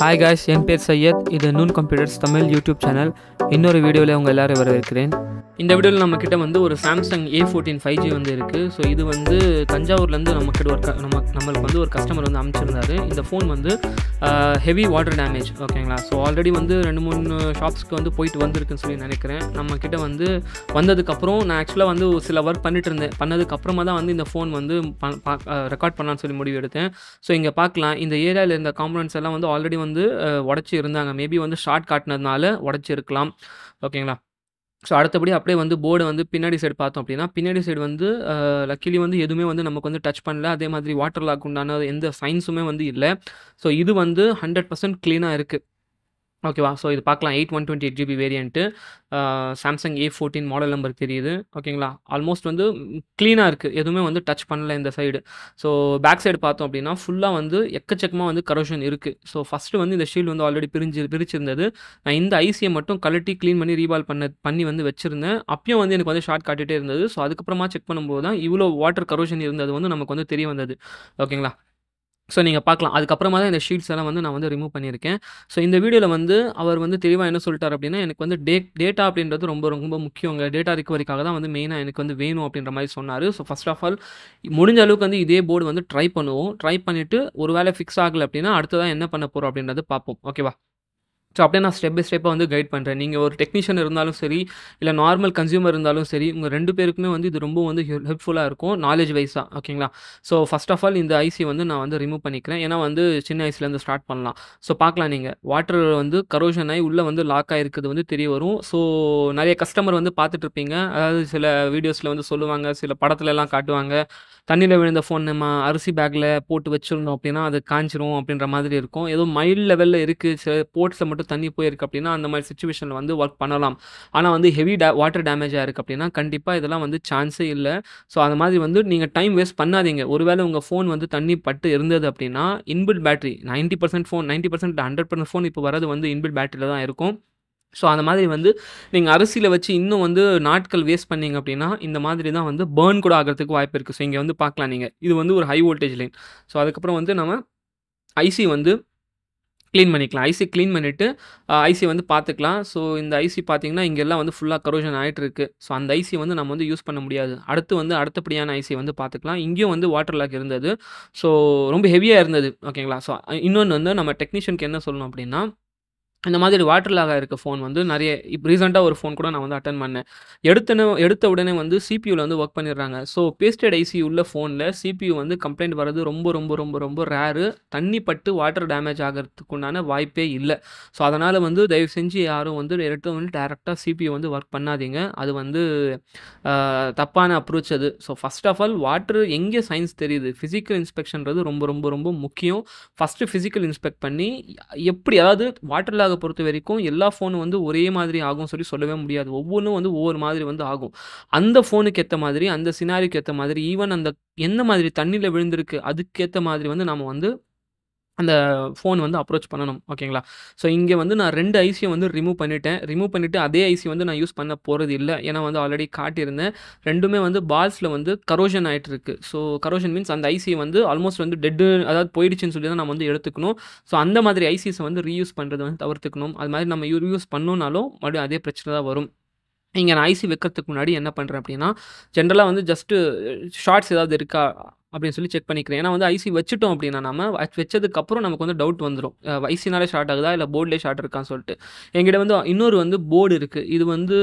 Hi guys, என் பேர் சையத். இது noon computers Tamil YouTube channel. இன்னொரு வீடியோவில் உங்கள் எல்லோரும் வரவேற்கிறேன். இந்த வீடியோவில் நம்மக்கிட்ட வந்து ஒரு சாம்சங் A14 5G வந்து இருக்குது. ஸோ இது வந்து தஞ்சாவூர்லேருந்து நம்மளுக்கு வந்து ஒரு கஸ்டமர் வந்து அமைச்சிருந்தாரு. இந்த ஃபோன் வந்து ஹெவி வாட்டர் டேமேஜ், ஓகேங்களா. ஸோ ஆல்ரெடி வந்து 2-3 ஷாப்ஸ்க்கு வந்து போயிட்டு வந்திருக்குன்னு சொல்லி நினைக்கிறேன். நம்மக்கிட்ட வந்து வந்ததுக்கப்புறம் நான் ஆக்சுவலாக வந்து சில ஒர்க் பண்ணிட்டு இருந்தேன். பண்ணதுக்கப்புறமா தான் வந்து இந்த ஃபோன் வந்து ரெக்கார்ட் பண்ணலான்னு சொல்லி முடிவு எடுத்தேன். ஸோ இங்கே பார்க்கலாம், இந்த ஏரியாவில் இருந்த காம்பனன்ட்ஸ் எல்லாம் வந்து ஆல்ரெடி வந்து உடச்சி இருந்தாங்க. மேபி வந்து ஷார்ட் காட்டினதுனால உடச்சி இருக்கலாம், ஓகேங்களா. ஸோ அடுத்தபடி அப்படியே வந்து போர்டை வந்து பின்னாடி சைடு பார்த்தோம் அப்படின்னா, பின்னாடி சைடு வந்து லக்கிலி வந்து எதுவுமே வந்து நமக்கு வந்து டச் பண்ணல. அதே மாதிரி வாட்டர் லாக் உண்டான எந்த சைன்ஸுமே வந்து இல்லை. ஸோ இது வந்து 100% க்ளீனாக இருக்குது, ஓகேவா. ஸோ இது பார்க்கலாம், 8/128GB variant, Samsung A14 model number தெரியுது, ஓகேங்களா. ஆல்மோஸ்ட் வந்து க்ளீனாக இருக்குது, எதுவுமே வந்து டச் பண்ணல இந்த சைடு. ஸோ பேக் சைடு பார்த்தோம் அப்படின்னா ஃபுல்லாக வந்து எக்கச்சக்கமாக வந்து கரோஷன் இருக்குது. ஸோ ஃபஸ்ட்டு வந்து இந்த ஷீல்டு வந்து ஆல்ரெடி பிரிச்சிருந்தது. நான் இந்த ஐசியை மட்டும் கழட்டி க்ளீன் பண்ணி ரீபால் பண்ணி வந்து வச்சுருந்தேன். அப்பயும் வந்து எனக்கு வந்து ஷார்ட் காட்டிகிட்டே இருந்தது. ஸோ அதுக்கப்புறமா செக் பண்ணும்போது தான் இவ்வளோ வாட்டர் கரோஷன் இருந்தது வந்து நமக்கு வந்து தெரிய வந்தது, ஓகேங்களா. ஸோ நீங்கள் பார்க்கலாம், அதுக்கப்புறமா தான் இந்த ஷீட்ஸ் எல்லாம் வந்து நான் வந்து ரிமூவ் பண்ணியிருக்கேன். ஸோ இந்த வீடியோவில் வந்து அவர் வந்து தெளிவாக என்ன சொல்லிட்டார் அப்படின்னா, எனக்கு வந்து டேட்டா அப்படின்றது ரொம்ப ரொம்ப முக்கியங்க. டேட்டா ரிகவரிக்காக தான் வந்து மெயினாக எனக்கு வந்து வேணும் அப்படின்ற மாதிரி சொன்னார். ஸோ ஃபர்ஸ்ட் ஆஃப் ஆல் முடிஞ்ச அளவுக்கு வந்து இதே போர்டு வந்து ட்ரை பண்ணுவோம். ட்ரை பண்ணிவிட்டு ஒரு வேளை ஃபிக்ஸ் ஆகலை அப்படின்னா அடுத்ததான் என்ன பண்ண போகிறோம் அப்படின்றது பார்ப்போம், ஓகேவா. ஸோ அப்படியே நான் ஸ்டெப் பை ஸ்டெப்பாக வந்து கைட் பண்ணுறேன். நீங்கள் ஒரு டெக்னீஷியன் இருந்தாலும் சரி, இல்லை நார்மல் கன்சியூமர் இருந்தாலும் சரி, உங்கள் 2 பேருக்குமே வந்து இது ரொம்ப வந்து ஹெல்ப்ஃபுல்லாக இருக்கும், நாலேஜ் வைஸாக, ஓகேங்களா. ஸோ ஃபர்ஸ்ட் ஆஃப் ஆல் இந்த ஐசி வந்து நான் வந்து ரிமூவ் பண்ணிக்கிறேன். ஏன்னா வந்து சின்ன ஐசிலேருந்து ஸ்டார்ட் பண்ணலாம். ஸோ பார்க்கலாம், நீங்கள் வாட்டர் வந்து கரோஷன் ஆகி உள்ளே வந்து லாக் ஆகிருக்குது வந்து தெரிய வரும். ஸோ நிறைய கஸ்டமர் வந்து பார்த்துட்ருப்பீங்க. அதாவது சில வீடியோஸில் வந்து சொல்லுவாங்க, சில படத்துலலாம் காட்டுவாங்க, தண்ணியில் விழுந்த ஃபோன் நம்ம அரிசி பேக்கில் போட்டு வச்சுருந்தோம் அப்படின்னா அது காஞ்சிரும் அப்படின்ற மாதிரி இருக்கும். ஏதோ மைல்டு லெவலில் இருக்குது, சில போர்ட்ஸில் மட்டும் தண்ணி போயிருக்கு அப்படின்னா அந்த மாதிரி சிச்சுவேஷனில் வந்து ஒர்க் பண்ணலாம். ஆனால் வந்து ஹெவி வாட்டர் டேமேஜாக இருக்குது அப்படின்னா கண்டிப்பாக இதெல்லாம் வந்து சான்ஸே இல்லை. ஸோ அந்த மாதிரி வந்து நீங்கள் டைம் வேஸ்ட் பண்ணாதீங்க. ஒருவேளை உங்கள் ஃபோன் வந்து தண்ணி பட்டு இருந்தது அப்படின்னா இன்பில்ட் பேட்டரி 90% ஃபோன் 90% 100% ஃபோன் இப்போ வரது வந்து இன்பில்ட் பேட்டரியில் தான் இருக்கும். ஸோ அந்த மாதிரி வந்து நீங்கள் அரிசியில் வச்சு இன்னும் வந்து நாட்கள் வேஸ்ட் பண்ணீங்க அப்படின்னா இந்த மாதிரி தான் வந்து பர்ன் கூட ஆகிறதுக்கு வாய்ப்பு இருக்குது. ஸோ இங்கே வந்து பார்க்கலாம், நீங்கள் இது வந்து ஒரு ஹை வோல்டேஜ் லைன். ஸோ அதுக்கப்புறம் வந்து நம்ம ஐசி வந்து க்ளீன் பண்ணிக்கலாம். ஐசி க்ளீன் பண்ணிவிட்டு ஐசி வந்து பார்த்துக்கலாம். ஸோ இந்த ஐசி பார்த்தீங்கன்னா இங்கெல்லாம் வந்து ஃபுல்லாக கரோஷன் ஆகிட்டு இருக்குது. ஸோ அந்த ஐசி வந்து நம்ம வந்து யூஸ் பண்ண முடியாது. அடுத்து வந்து அடுத்தபடியான ஐசி வந்து பார்த்துக்கலாம். இங்கேயும் வந்து வாட்டர் லாக் இருந்தது. ஸோ ரொம்ப ஹெவியாக இருந்தது, ஓகேங்களா. ஸோ இன்னொன்று வந்து நம்ம டெக்னீஷியனுக்கு என்ன சொல்லணும் அப்படின்னா, இந்த மாதிரி வாட்டர் லாக் ஆகிருக்க ஃபோன் வந்து நிறைய இப்போ ரீசெண்டாக ஒரு ஃபோன் கூட நான் வந்து அட்டன் பண்ணேன். எடுத்த உடனே வந்து சிபியூவில் வந்து ஒர்க் பண்ணிடுறாங்க. ஸோ பேஸ்டட் ஐசி உள்ள ஃபோனில் சிபியூ வந்து கம்ப்ளைண்ட் வர்றது ரொம்ப ரொம்ப ரொம்ப ரொம்ப ரேரு. தண்ணி பட்டு வாட்டர் டேமேஜ் ஆகிறதுக்கு உண்டான வாய்ப்பே இல்லை. ஸோ அதனால் வந்து தயவு செஞ்சு யாரும் வந்து டேரெக்டாக சிபியூ வந்து ஒர்க் பண்ணாதீங்க. அது வந்து தப்பான அப்ரோச் அது. So first of all water எங்கே சயின்ஸ் தெரியுது, ஃபிசிக்கல் இன்ஸ்பெக்ஷன்றது ரொம்ப ரொம்ப ரொம்ப முக்கியம். ஃபஸ்ட்டு ஃபிசிக்கல் இன்ஸ்பெக்ட் பண்ணி எப்படி, அதாவது வாட்டர் லாகை பொறுத்த வரைக்கும் எல்லா ஃபோனும் வந்து ஒரே மாதிரி ஆகும் சொல்லவே முடியாது. ஒவ்வொன்றும் வந்து ஒவ்வொரு மாதிரி வந்து ஆகும். அந்த ஃபோனுக்கு ஏற்ற மாதிரி, அந்த சினாரியோக்கு ஏற்ற மாதிரி, ஈவன் அந்த எந்த மாதிரி தண்ணியில் விழுந்திருக்கு அதுக்கேற்ற மாதிரி வந்து நம்ம வந்து அந்த ஃபோன் வந்து அப்ரோச் பண்ணணும், ஓகேங்களா. ஸோ இங்கே வந்து நான் 2 ஐசியை வந்து ரிமூவ் பண்ணிவிட்டு அதே ஐசி வந்து நான் யூஸ் பண்ண போகிறது இல்லை. ஏன்னா வந்து ஆல்ரெடி காட்டியிருந்தேன். 2மே வந்து பால்ஸில் வந்து கரோஷன் ஆகிட்டு இருக்கு. ஸோ கரோஷன் மீன்ஸ் அந்த ஐசி வந்து ஆல்மோஸ்ட் வந்து டெட்டு, அதாவது போயிடுச்சுன்னு சொல்லி தான் நம்ம வந்து எடுத்துக்கணும். ஸோ அந்த மாதிரி ஐசிஸை வந்து ரீயூஸ் பண்ணுறது வந்து தவிர்த்துக்கணும். அது மாதிரி நம்ம ரீயூஸ் பண்ணோம்னாலும் மறுபடியும் அதே பிரச்சனை தான் வரும். இங்கே நான் ஐசி வைக்கிறதுக்கு முன்னாடி என்ன பண்ணுறேன் அப்படின்னா, ஜென்ரலாக வந்து ஜஸ்ட்டு ஷார்ட்ஸ் ஏதாவது இருக்கா அப்படின்னு சொல்லி செக் பண்ணிக்கிறேன். ஏன்னா வந்து ஐசி வச்சுட்டோம் அப்படின்னா நம்ம வச்சதுக்கப்புறம் நமக்கு வந்து டவுட் வந்துடும், ஐசினாலே ஷார்ட் ஆகுதா இல்லை போர்ட்லேயே ஷார்ட் இருக்கான்னு சொல்லிட்டு. என்கிட்ட வந்து இன்னொரு வந்து போர்டு இருக்குது. இது வந்து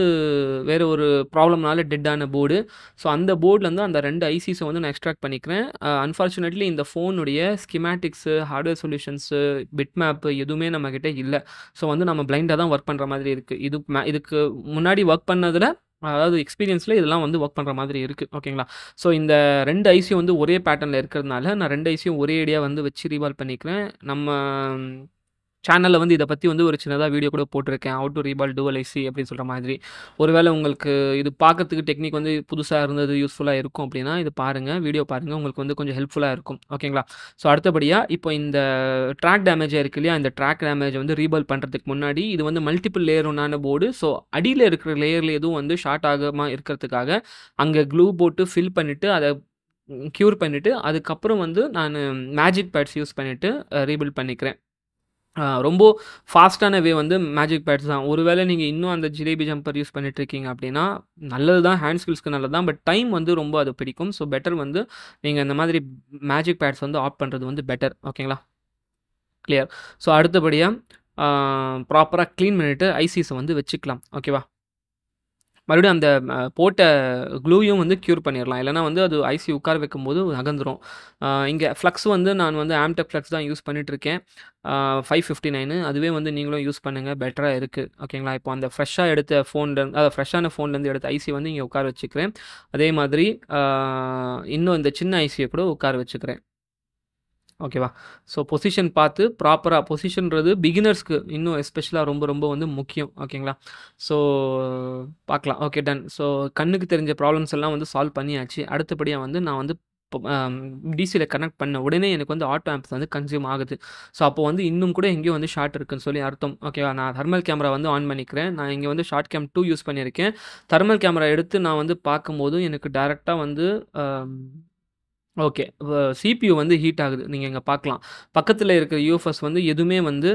வேறு ஒரு ப்ராப்ளம்னால டெட்டான போர்டு. ஸோ அந்த போர்ட்லேருந்து அந்த 2 ஐசிஸை வந்து நான் எக்ஸ்ட்ராக்ட் பண்ணிக்கிறேன். அன்ஃபார்ச்சுனேட்லி இந்த ஃபோனுடைய ஸ்கிமேட்டிக்ஸு, ஹார்ட்வேர் சொல்யூஷன்ஸு, பிட் மேப்பு எதுவுமே நம்மக்கிட்ட இல்லை. ஸோ வந்து நம்ம பிளைண்டாக தான் ஒர்க் பண்ணுற மாதிரி இருக்குது. இதுக்கு முன்னாடி ஒர்க் பண்ணதில், அதாவது எக்ஸ்பீரியன்ஸில் இதெல்லாம் வந்து ஒர்க் பண்ணுற மாதிரி இருக்குது, ஓகேங்களா. ஸோ இந்த 2 ஐசியும் வந்து ஒரே பேட்டர்னில் இருக்கிறதுனால நான் 2 ஐசியும் ஒரே ஐடியா வந்து வச்சு ரீபால் பண்ணிக்கிறேன். நம்ம சேனலில் வந்து இதை பற்றி வந்து ஒரு சின்னதாக வீடியோ கூட போட்டிருக்கேன், how to reball dual IC அப்படின்னு சொல்கிற மாதிரி. ஒருவேளை உங்களுக்கு இது பார்க்கறதுக்கு டெக்னிக் வந்து புதுசாக இருந்தது, யூஸ்ஃபுல்லாக இருக்கும் அப்படின்னா இது பாருங்கள், வீடியோ பாருங்கள், உங்களுக்கு வந்து கொஞ்சம் ஹெல்ப்ஃபுல்லாக இருக்கும், ஓகேங்களா. ஸோ அடுத்தபடியாக இப்போ இந்த ட்ராக் டேமேஜாக இருக்கு இல்லையா, இந்த ட்ராக் டேமேஜ் வந்து ரீபால் பண்ணுறதுக்கு முன்னாடி இது வந்து மல்டிபிள் லேயர் ஒன்றான போர்டு. ஸோ அடியில் இருக்கிற லேயரில் எதுவும் வந்து ஷார்ட் ஆகாமல் இருக்கிறதுக்காக அங்கே க்ளூ போட்டு ஃபில் பண்ணிவிட்டு அதை க்யூர் பண்ணிவிட்டு அதுக்கப்புறம் வந்து நான் மேஜிக் பேட்ஸ் யூஸ் பண்ணிவிட்டு ரீபில்ட் பண்ணிக்கிறேன். ரொம்ப ஃபாஸ்ட்டான வே வந்து மேஜிக் பேட்ஸ் தான். ஒருவேளை நீங்க இன்னும் அந்த ஜிலேபி ஜம்பர் யூஸ் பண்ணிட்டுருக்கீங்க அப்படின்னா, நல்லது தான். ஹேண்ட் ஸ்கில்ஸ்க்கு நல்லது தான். பட் டைம் வந்து ரொம்ப அது பிடிக்கும். ஸோ பெட்டர் வந்து நீங்க இந்த மாதிரி மேஜிக் பேட்ஸ் வந்து ஆப்ட் பண்றது வந்து பெட்டர். ஓகேங்களா? கிளியர். ஸோ அடுத்தபடியா ப்ராப்பரா கிளீன் பண்ணிட்டு ஐசிஸ வந்து வச்சுக்கலாம். ஓகேவா? மறுபடியும் அந்த போட்ட க்ளூயும் வந்து க்யூர் பண்ணிறலாம். இல்லன்னா வந்து அது ஐசி உட்கார வைக்கும்போது நகர்ந்துரும். இங்க ஃப்ளக்ஸ் வந்து நான் வந்து ஆம்டெக் ஃப்ளக்ஸ் தான் யூஸ் பண்ணிட்டுருக்கேன். 559 அதுவே வந்து நீங்களும் யூஸ் பண்ணுங்க. பெட்டரா இருக்கு. ஓகேங்களா? இப்போ அந்த ஃப்ரெஷ்ஷா எடுத்த ஃப்ரெஷ்ஷான ஃபோன்லேருந்து எடுத்த ஐசி வந்து இங்க உட்கார வச்சுக்கிறேன். அதே மாதிரி இன்னும் இந்த சின்ன ஐசிய கூட உட்கார வச்சுக்கிறேன். ஓகேவா? ஸோ பொசிஷன் பார்த்து ப்ராப்பரா பொசிஷன்றது பிகினர்ஸ்க்கு இன்னும் எஸ்பெஷலா ரொம்ப ரொம்ப வந்து முக்கியம். ஓகேங்களா? ஸோ பார்க்கலாம். Okay done. ஸோ கண்ணுக்கு தெரிஞ்ச ப்ராப்ளம்ஸ் எல்லாம் வந்து சால்வ் பண்ணியாச்சு. அடுத்தபடியா வந்து நான் வந்து டிசில கனெக்ட் பண்ண உடனே எனக்கு வந்து ஆட்டோ ஆம்ப்ஸ் வந்து கன்சியூம் ஆகுது. ஸோ அப்போ வந்து இன்னும் கூட எங்கேயோ வந்து ஷார்ட் இருக்குன்னு சொல்லி அர்த்தம். ஓகேவா? நான் தெர்மல் கேமரா வந்து ஆன் பண்ணிக்கிறேன். நான் இங்க வந்து ஷார்ட் கேம் 2 யூஸ் பண்ணியிருக்கேன். தெர்மல் கேமரா எடுத்து நான் வந்து பார்க்கும்போது எனக்கு டைரக்ட்டா வந்து ஓகே. சிபியூ வந்து ஹீட் ஆகுது. நீங்க இங்க பார்க்கலாம். பக்கத்துல இருக்கிற யூஎஃப்எஸ் வந்து எதுவுமே வந்து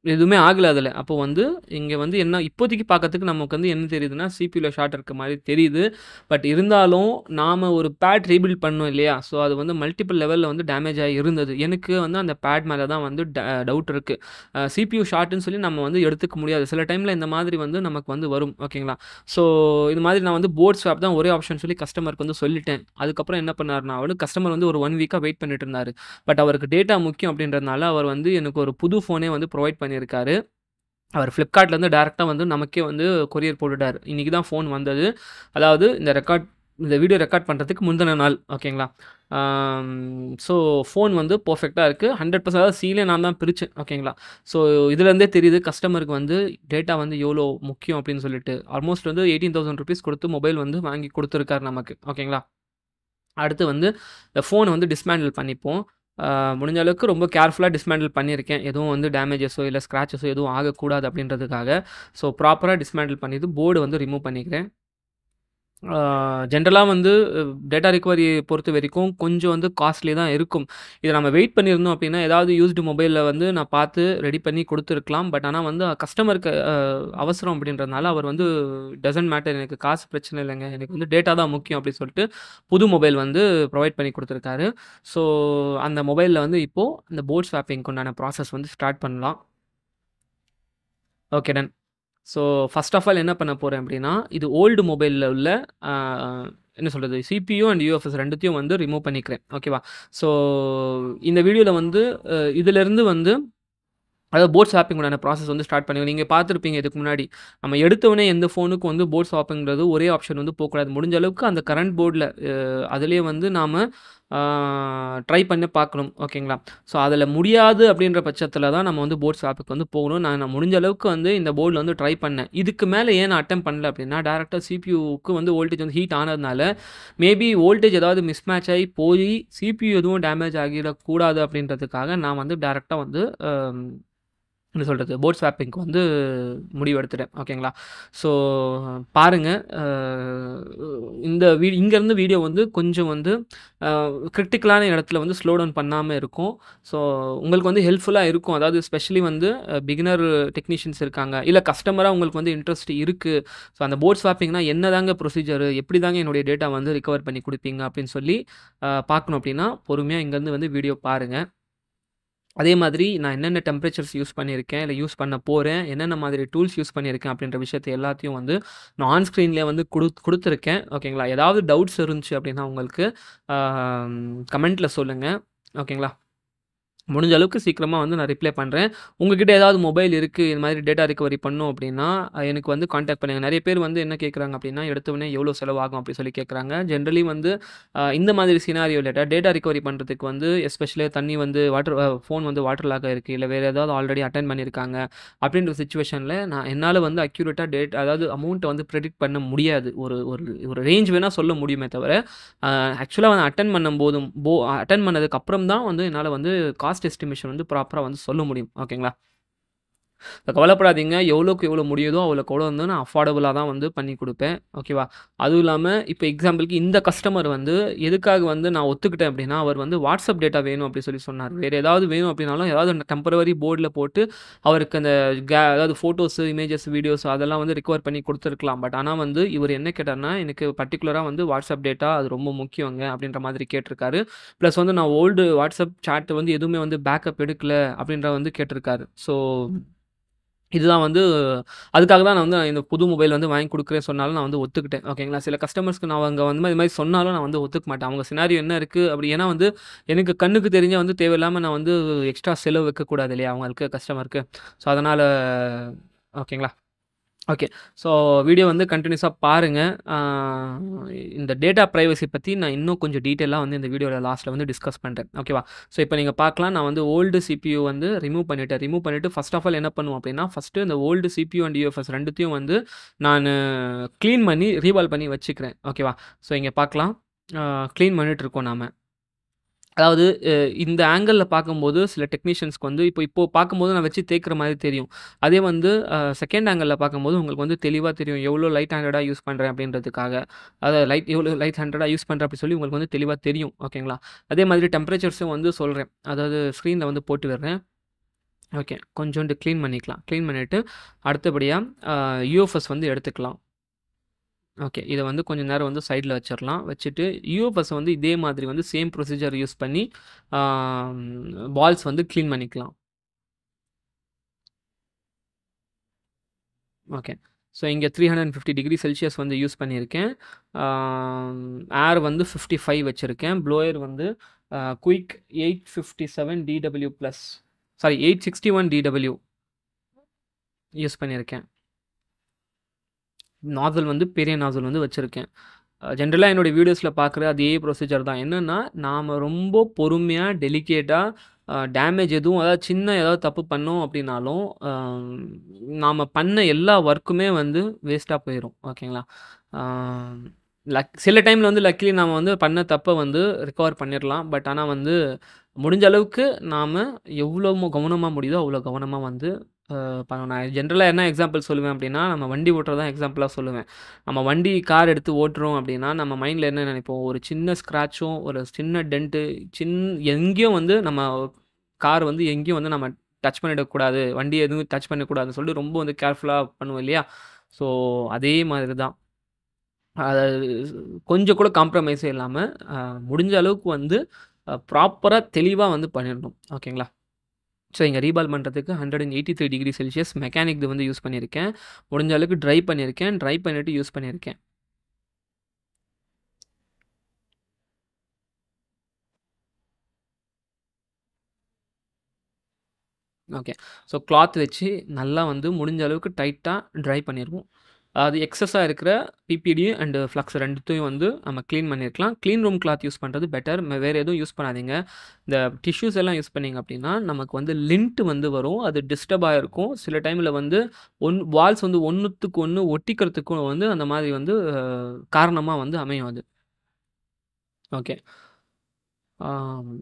எதுவுமே ஆகல அதுல. அப்போ வந்து இங்க வந்து என்ன இப்போதைக்கு பார்க்கறதுக்கு நமக்கு வந்து என்ன தெரியுதுன்னா, சிபியூல ஷார்ட் இருக்க மாரி தெரியுது. பட் இருந்தாலும் நாம ஒரு பேட் ரீபில்ட் பண்ணோம் இல்லையா? ஸோ அது வந்து மல்டிபிள் லெவல்ல வந்து டேமேஜ் ஆகி இருந்தது. எனக்கு வந்து அந்த பேட் மேல தான் வந்து டவுட் இருக்கு. சிபியூ ஷார்ட்ன்னு சொல்லி நம்ம வந்து எடுத்துக்க முடியாது. சில டைம்ல இந்த மாதிரி வந்து நமக்கு வந்து வரும். ஓகேங்களா? ஸோ இது மாதிரி நான் வந்து போர்ட் ஸ்வாப் தான் ஒரே ஆப்ஷன் சொல்லி கஸ்டமருக்கு வந்து சொல்லிட்டேன். அதுக்கப்புறம் என்ன பண்ணாருன்னா, அவரு கஸ்டமர் வந்து ஒரு 1 வீக்கா வெயிட் பண்ணிட்டு இருந்தாரு. பட் அவருக்கு டேட்டா முக்கியம் அப்படின்றதுனால அவர் வந்து எனக்கு ஒரு புது ஃபோனே வந்து ப்ரொவைட் பண்ணியிருக்காரு. அவர் Flipkartலேருந்து டைரக்ட்டா வந்து நமக்கே வந்து கொரியர் போட்டுட்டாரு. இன்னைக்கு தான் ஃபோன் வந்தது. அதாவது இந்த வீடியோ ரெக்கார்ட் பண்றதுக்கு முந்தின நாள். ஓகேங்களா? ஸோ ஃபோன் வந்து பெர்ஃபெக்ட்டா இருக்கு. 100% அதாவது சீலே நான் தான் பிரிச்சேன். ஓகேங்களா? ஸோ இதுலேருந்தே தெரியுது கஸ்டமருக்கு வந்து டேட்டா வந்து எவ்வளோ முக்கியம் அப்படின்னு சொல்லிட்டு. ஆல்மோஸ்ட் வந்து ₹18,000 கொடுத்து மொபைல் வந்து வாங்கி குடுத்துருக்காரு நமக்கு. ஓகேங்களா? அடுத்து வந்து இந்த ஃபோன வந்து டிஸ்மேண்டில் பண்ணிப்போம். முடிஞ்ச அளவுக்கு ரொம்ப கேர்ஃபுல்லா டிஸ்மேண்டில் பண்ணியிருக்கேன். எதுவும் வந்து டேமேஜஸோ, இல்ல ஸ்க்ராச்சஸோ எதுவும் ஆகக்கூடாது அப்படின்றதுக்காக. ஸோ ப்ராப்பரா டிஸ்மேண்டில் பண்ணிட்டு போர்டு வந்து ரிமூவ் பண்ணிக்கிறேன். ஜென்ரலா வந்து டேட்டா ரிகவரி பொறுத்த வரைக்கும் கொஞ்சம் வந்து காஸ்ட்லி தான் இருக்கும். இத நம்ம வெயிட் பண்ணியிருந்தோம் அப்படின்னா, ஏதாவது யூஸ்டு மொபைல்ல வந்து நான் பார்த்து ரெடி பண்ணி குடுத்துருக்கலாம். பட் ஆனா வந்து கஸ்டமருக்கு அவசரம் அப்படின்றதுனால அவர் வந்து டசன்ட் மேட்டர் எனக்கு காசு பிரச்சனை இல்லைங்க. எனக்கு வந்து டேட்டா தான் முக்கியம் அப்படின்னு சொல்லிட்டு புது மொபைல் வந்து ப்ரொவைட் பண்ணி குடுத்துருக்காரு. ஸோ அந்த மொபைல்ல வந்து இப்போ அந்த போர்ட் ஸ்வாப்பிங்க்கு உண்டான ப்ராசஸ் வந்து ஸ்டார்ட் பண்ணலாம். Okay done. So first of all என்ன பண்ண போறேன் அப்படின்னா, இது ஓல்டு மொபைல்ல உள்ள அ என்ன சொல்றது? சிபியூ அண்ட் யூஎஃப்எஸ் 2த்தையும் வந்து ரிமூவ் பண்ணிக்கிறேன். ஓகேவா? ஸோ இந்த வீடியோல வந்து இதிலருந்து வந்து அதாவது போர்ட் ஸ்வாப்பிங் உண்டான ப்ராசஸ் வந்து ஸ்டார்ட் பண்ணுவேன். நீங்க பார்த்துருப்பீங்க இதுக்கு முன்னாடி. நம்ம எடுத்தோனே எந்த ஃபோனுக்கும் வந்து போர்ட் ஸ்வாப்பிங்கிறது ஒரே ஆப்ஷன் வந்து போக்கூடாது. முடிஞ்ச அளவுக்கு அந்த கரண்ட் போர்ட்ல அதிலேயே வந்து நாம ட்ரை பண்ணி பார்க்கணும். ஓகேங்களா? ஸோ அதில முடியாது அப்படின்ற பட்சத்தில தான் நம்ம வந்து போர்ட் ஸ்வாப்புக்கு வந்து போகணும். நான் முடிஞ்ச அளவுக்கு வந்து இந்த போர்ட்ல வந்து ட்ரை பண்ணேன். இதுக்கு மேல ஏன் நான் அட்டெம்ப்ட் பண்ணல அப்படின்னா, டைரக்ட்டா சிபியூக்கு வந்து வோல்டேஜ் வந்து ஹீட் ஆனதுனால, மேபி வோல்டேஜ் ஏதாவது மிஸ்மேட்ச் ஆயி போயி சிபியூ எதுவும் டேமேஜ் ஆகிடக்கூடாது அப்படின்றதுக்காக நான் வந்து டைரக்ட்டா வந்து என்ன சொல்றது? போர்ட் ஸ்வாப்பிங்க்கு வந்து முடிவு எடுத்துட்டேன். ஓகேங்களா? ஸோ பாருங்க. அ இந்த இங்கேருந்து வீடியோ வந்து கொஞ்சம் வந்து கிரிட்டிக்கலான இடத்துல வந்து ஸ்லோ டவுன் பண்ணாம இருக்கும். ஸோ உங்களுக்கு வந்து ஹெல்ப்ஃபுல்லா இருக்கும். அதாவது ஸ்பெஷலி வந்து பிகினர் டெக்னீஷியன்ஸ் இருக்காங்க. இல்ல கஸ்டமரா உங்களுக்கு வந்து இன்ட்ரெஸ்ட் இருக்கு. ஸோ அந்த போர்ட் ஸ்வாப்பிங்னா என்னதாங்க ப்ரொசீஜர்? எப்படிதாங்க என்னுடைய டேட்டா வந்து ரிகவர் பண்ணி குடுப்பீங்க? அப்படின்னு சொல்லி பார்க்கணும் அப்படின்னா, பொறுமையா இங்கேருந்து வந்து வீடியோ பாருங்க. அதே மாதிரி நான் என்னென்ன டெம்பரேச்சர்ஸ் யூஸ் பண்ணியிருக்கேன், இல்ல யூஸ் பண்ண போறேன், என்னென்ன மாதிரி டூல்ஸ் யூஸ் பண்ணியிருக்கேன் அப்படின்ற விஷயத்த எல்லாத்தையும் வந்து நான் ஆன் ஸ்க்ரீன்லயே வந்து குடுத்துருக்கேன். ஓகேங்களா? ஏதாவது டவுட்ஸ் இருந்துச்சு அப்படின்னா உங்களுக்கு கமெண்ட்ல சொல்லுங்க. ஓகேங்களா? முடிஞ்ச அளவுக்கு சீக்கிரமா வந்து நான் ரிப்ளை பண்றேன். உங்ககிட்ட ஏதாவது மொபைல் இருக்கு, இது மாதிரி டேட்டா ரிகவரி பண்ணணும் அப்படின்னா, எனக்கு வந்து கான்டாக்ட் பண்ணுங்க. நெறைய பேர் வந்து என்ன கேட்குறாங்க அப்படின்னா, எடுத்தோனே எவ்வளோ செலவாகும் அப்படி சொல்லி கேட்குறாங்க. ஜென்ரலி வந்து இந்த மாதிரி சினாரியோல டேட்டா ரிகவரி பண்றதுக்கு வந்து எஸ்பெஷலி தண்ணி வந்து ஃபோன் வந்து வாட்டர் லாக் ஆயிருக்கு, இல்ல வேற ஏதாவது ஆல்ரெடி அட்டெண்ட் பண்ணியிருக்காங்க அப்படின்ற சிச்சுவேஷன்ல என்னால வந்து அக்யூரேட்டா அதாவது அமௌண்ட்ட வந்து பிரெடிக்ட் பண்ண முடியாது. ஒரு ஒரு ஒரு ரேஞ்ச் வேணா சொல்ல முடியுமே தவிர, ஆக்சுவலா வந்து அட்டெண்ட் பண்ணதுக்கு அப்புறம் தான் வந்து என்னால வந்து காஸ்ட் எஸ்டிமேஷன் வந்து ப்ராப்பரா வந்து சொல்ல முடியும். ஓகேங்களா? கவலைப்படாதீங்க. எவ்வளோக்கு எவ்வளோ முடியுதோ அவ்வளோக்கு அவ்வளோ வந்து நான் அஃபோர்டபுளா தான் வந்து பண்ணி குடுப்பேன். ஓகேவா? அதுவும் இல்லாம இப்ப எக்ஸாம்பிளுக்கு இந்த கஸ்டமர் வந்து எதுக்காக வந்து நான் ஒத்துக்கிட்டேன் அப்டின்னா, அவர் வந்து WhatsApp டேட்டா வேணும் அப்டி சொல்லி சொன்னாரு. வேற ஏதாவது வேணும் அப்டின்னாலும் ஏதாவது டெம்பரவரி போர்ட்ல போட்டு அவருக்கு அந்த அதாவது ஃபோட்டோஸ், இமேஜஸ், வீடியோஸ் அதெல்லாம் வந்து ரிகவர் பண்ணி குடுத்துருக்கலாம். பட் ஆனா வந்து இவரு என்ன கேட்டார்னா, எனக்கு பர்ட்டிகுலரா வந்து WhatsApp டேட்டா அது ரொம்ப முக்கியங்க அப்டின்ற மாதிரி கேட்டிருக்காரு. பிளஸ் வந்து நான் ஓல்டு WhatsApp சாட் வந்து எதுவுமே வந்து பேக்கப் எடுக்கல அப்டின்ற வந்து கேட்டிருக்காரு. ஸோ இதுதான் வந்து அதுக்காக தான் நான் வந்து இந்த புது மொபைல் வந்து வாங்கி குடுக்குறேன்னு சொன்னாலும் நான் வந்து ஒத்துக்கிட்டேன். ஓகேங்களா? சில கஸ்டமர்ஸ்க்கு நான் அவங்க வந்து இது மாரி சொன்னாலும் நான் வந்து ஒத்துக்க மாட்டேன். அவங்க சினாரியோ என்ன இருக்கு அப்படி ஏன்னா வந்து எனக்கு கண்ணுக்கு தெரிஞ்சா வந்து தேவையில்லாம நான் வந்து எக்ஸ்ட்ரா செலவு வைக்கக்கூடாது இல்லையா? அவங்களுக்கு கஸ்டமருக்கு. ஸோ அதனால ஓகேங்களா? ஓகே. ஸோ வீடியோ வந்து கன்டினியூஸா பாருங்க. ஆ இந்த டேட்டா பிரைவசி பத்தி நான் இன்னும் கொஞ்சம் டீட்டெயிலா வந்து இந்த வீடியோல லாஸ்ட்ல வந்து டிஸ்கஸ் பண்றேன். ஓகேவா? ஸோ இப்போ நீங்க பார்க்கலாம். நான் வந்து ஓல்டு சிபியூ வந்து ரிமூவ் பண்ணிட்டேன். ரிமூவ் பண்ணிட்டு ஃபர்ஸ்ட் ஆஃப் ஆல் என்ன பண்ணுவோம் அப்டின்னா, ஃபர்ஸ்ட்டு இந்த ஓல்டு சிபியூ அண்ட் யுஎஃப்எஸ் 2த்தையும் வந்து நானு கிளீன் பண்ணி ரீவால்வ் பண்ணி வச்சுக்கிறேன். ஓகேவா? ஸோ இங்க பார்க்கலாம். கிளீன் பண்ணிட்டு இருக்கோம் நாம. அதாவது இந்த ஆங்கிள்ல பார்க்கும்போது சில டெக்னீஷியன்ஸ்க்கு வந்து இப்போ பார்க்கும்போது நான் வச்சு தேய்க்கிற மாரி தெரியும். அதே வந்து செகண்ட் ஆங்கிள்ல பார்க்கும்போது உங்களுக்கு வந்து தெளிவா தெரியும். எவ்வளோ லைட் ஹேண்டடா யூஸ் பண்றேன் அப்படின்றதுக்காக. அதாவது எவ்வளோ லைட் ஹேண்டடா யூஸ் பண்றேன் அப்படி சொல்லி உங்களுக்கு வந்து தெளிவா தெரியும். ஓகேங்களா? அதே மாதிரி டெம்பரேச்சர்ஸும் வந்து சொல்றேன். அதாவது ஸ்க்ரீன்ல வந்து போட்டு விடுறேன். ஓகே. கொஞ்சோண்டு கிளீன் பண்ணிக்கலாம். கிளீன் பண்ணிட்டு அடுத்தபடியா யுஎஃப்எஸ் வந்து எடுத்துக்கலாம். ஓகே. இத வந்து கொஞ்ச நேரம் வந்து சைட்ல வச்சிரலாம். வச்சுட்டு யுஎஃப்எஸ் வந்து இதே மாதிரி வந்து சேம் ப்ரொசீஜர் யூஸ் பண்ணி பால்ஸ் வந்து கிளீன் பண்ணிக்கலாம். ஓகே. ஸோ இங்க 350 டிகிரி செல்சியஸ் வந்து யூஸ் பண்ணியிருக்கேன். ஏர் வந்து 55 வச்சிருக்கேன். ப்ளோயர் வந்து quick 857 DW plus sorry 861 DW use பண்ணியிருக்கேன். நாஸில் வந்து பெரிய நாஸில் வந்து வச்சிருக்கேன். ஜென்ரலா என்னுடைய வீடியோஸ்ல பார்க்குற அதே ப்ரொசீஜர் தான். என்னன்னா, நாம ரொம்ப பொறுமையா, டெலிகேட்டா டேமேஜ் எதுவும் அதாவது சின்ன ஏதாவது தப்பு பண்ணோம் அப்டின்னாலும், நாம பண்ண எல்லா ஒர்க்குமே வந்து வேஸ்ட்டா போயிரும். ஓகேங்களா? ஆ சில டைம்ல வந்து லக்கிலி நாம வந்து பண்ண தப்ப வந்து ரிகவர் பண்ணிரலாம். பட் ஆனா வந்து முடிஞ்ச அளவுக்கு நாம எவ்வளோ கவனமா முடியுதோ, அவ்வளோ கவனமா வந்து பண்ணணும். நான் ஜென்ரலா என்ன எக்ஸாம்பிள் சொல்லுவேன் அப்டின்னா, நம்ம வண்டி ஓட்டுறது தான் எக்ஸாம்பிளா சொல்லுவேன். நம்ம வண்டி, கார் எடுத்து ஓட்டுறோம் அப்டின்னா, நம்ம மைண்ட்ல என்ன நெனைப்போம்? ஒரு சின்ன ஸ்க்ராட்சும், ஒரு சின்ன டென்ட்டு, எங்கேயும் வந்து நம்ம கார் வந்து எங்கேயும் வந்து நம்ம டச் பண்ணிடக்கூடாது. வண்டி எதுவும் டச் பண்ணக்கூடாதுன்னு சொல்லிட்டு ரொம்ப வந்து கேர்ஃபுல்லா பண்ணுவோம் இல்லையா? ஸோ அதே மாதிரி தான். அதாவது கொஞ்சம் கூட காம்ப்ரமைஸே இல்லாம, அ முடிஞ்ச அளவுக்கு வந்து ப்ராப்பரா தெளிவா வந்து பண்ணிடணும். ஓகேங்களா? ஸோ இங்க ரீபால் பண்றதுக்கு 183 டிகிரி செல்சியஸ் மெக்கானிக் வந்து யூஸ் பண்ணியிருக்கேன். முடிஞ்ச அளவுக்கு ட்ரை பண்ணியிருக்கேன். ட்ரை பண்ணிட்டு யூஸ் பண்ணியிருக்கேன். ஓகே. ஸோ கிளாத் வச்சு நல்லா வந்து முடிஞ்ச அளவுக்கு டைட்டா ட்ரை பண்ணிருவோம். அது எக்ஸஸா இருக்கிற பிபிடி அண்ட் ஃப்ளக்ஸ் 2த்தையும் வந்து நம்ம கிளீன் பண்ணியிருக்கலாம். கிளீன் ரூம் கிளாத் யூஸ் பண்ணுறது பெட்டர். வேறு எதுவும் யூஸ் பண்ணாதீங்க. இந்த டிஷ்யூஸ் எல்லாம் யூஸ் பண்ணீங்க அப்படின்னா, நமக்கு வந்து லிண்ட் வந்து வரும். அது டிஸ்டர்ப் ஆயிருக்கும். சில டைமில வந்து வால்ஸ் வந்து ஒண்ணுத்துக்கு ஒண்ணு ஒட்டிக்கிறதுக்கும் வந்து அந்த மாதிரி வந்து காரணமா வந்து அமையும் அது. ஓகே. ஆம்.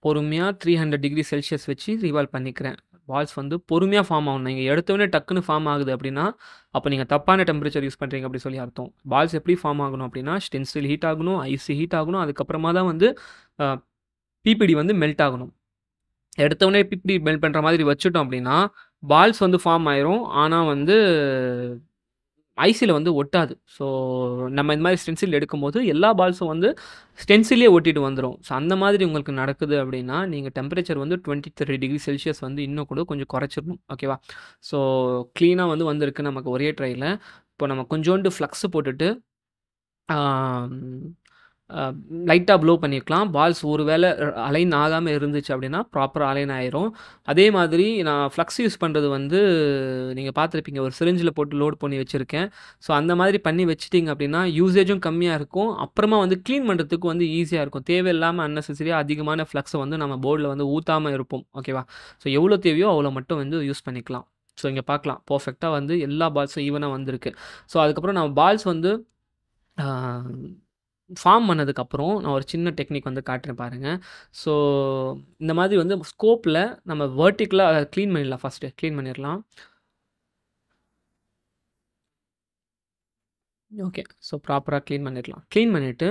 பொறுமையா 300 டிகிரி செல்சியஸ் வச்சு ரீவால்வ் பண்ணிக்கிறேன். வால்ஸ் வந்து பொறுமையா ஃபார்ம் ஆகணும். நீங்க எடுத்தோனே டக்குன்னு ஃபார்ம் ஆகுது அப்படின்னா, அப்ப நீங்க தப்பான டெம்பரேச்சர் யூஸ் பண்றீங்க அப்படி சொல்லி அர்த்தம். பால்ஸ் எப்படி ஃபார்ம் ஆகணும் அப்படின்னா, ஸ்டென்சில் ஹீட் ஆகணும், ஐசி ஹீட் ஆகணும். அதுக்கப்புறமா தான் வந்து அ பிபிடி வந்து மெல்ட் ஆகணும். எடுத்தோனே பிபிடி மெல்ட் பண்ற மாதிரி வச்சுட்டோம் அப்படின்னா, பால்ஸ் வந்து ஃபார்ம் ஆயிரும். ஆனா வந்து ஐசில வந்து ஒட்டாது. ஸோ நம்ம இந்த மாரி ஸ்டென்சில் எடுக்கும்போது எல்லா பால்ஸும் வந்து ஸ்டென்சிலே ஒட்டிட்டு வந்துரும். ஸோ அந்த மாதிரி உங்களுக்கு நடக்குது அப்படின்னா, நீங்க டெம்பரேச்சர் வந்து 23 டிகிரி செல்சியஸ் வந்து இன்னும் கூட கொஞ்சம் குறைச்சிரணும். ஓகேவா? ஸோ கிளீனா வந்து வந்திருக்கு நமக்கு ஒரே ட்ரைல. இப்போ நம்ம கொஞ்சோண்டு ஃப்ளக்ஸ் போட்டுட்டு, ஆம் அ லைட்டா ப்ளோ பண்ணியிருக்கலாம். பால்ஸ் ஒரு வேள அலைன் ஆகாம இருந்துச்சு அப்படின்னா, ப்ராப்பரா அலைன் ஆயிரும். அதே மாதிரி நான் ஃப்ளக்ஸ் யூஸ் பண்றது வந்து நீங்க பார்த்துருப்பீங்க. ஒரு சிரிஞ்சில போட்டு லோட் பண்ணி வச்சிருக்கேன். ஸோ அந்த மாதிரி பண்ணி வச்சுட்டீங்க அப்படின்னா, யூசேஜும் கம்மியா இருக்கும். அப்புறமா வந்து கிளீன் பண்றதுக்கு வந்து ஈஸியா இருக்கும். தேவையில்லாம அன்னெசசரியா அதிகமான ஃப்ளக்ஸ வந்து நம்ம போர்ட்ல வந்து ஊத்தாம இருப்போம். ஓகேவா? ஸோ எவ்வளோ தேவையோ அவ்வளோ மட்டும் வந்து யூஸ் பண்ணிக்கலாம். ஸோ இங்க பார்க்கலாம். பெர்ஃபெக்ட்டா வந்து எல்லா பால்ஸும் ஈவனா வந்திருக்கு. ஸோ அதுக்கப்புறம் நம்ம பால்ஸ் வந்து ஆ ஃபார்ம் பண்ணதுக்கப்புறம் நான் ஒரு சின்ன டெக்னிக் வந்து காட்டுறேன் பாருங்கள். ஸோ இந்த மாதிரி வந்து ஸ்கோப்பில் நம்ம வெர்டிக்கலாக அதை க்ளீன் பண்ணிடலாம். ஃபஸ்ட்டு க்ளீன் பண்ணிடலாம். ஓகே. ஸோ ப்ராப்பராக க்ளீன் பண்ணிடலாம். க்ளீன் பண்ணிவிட்டு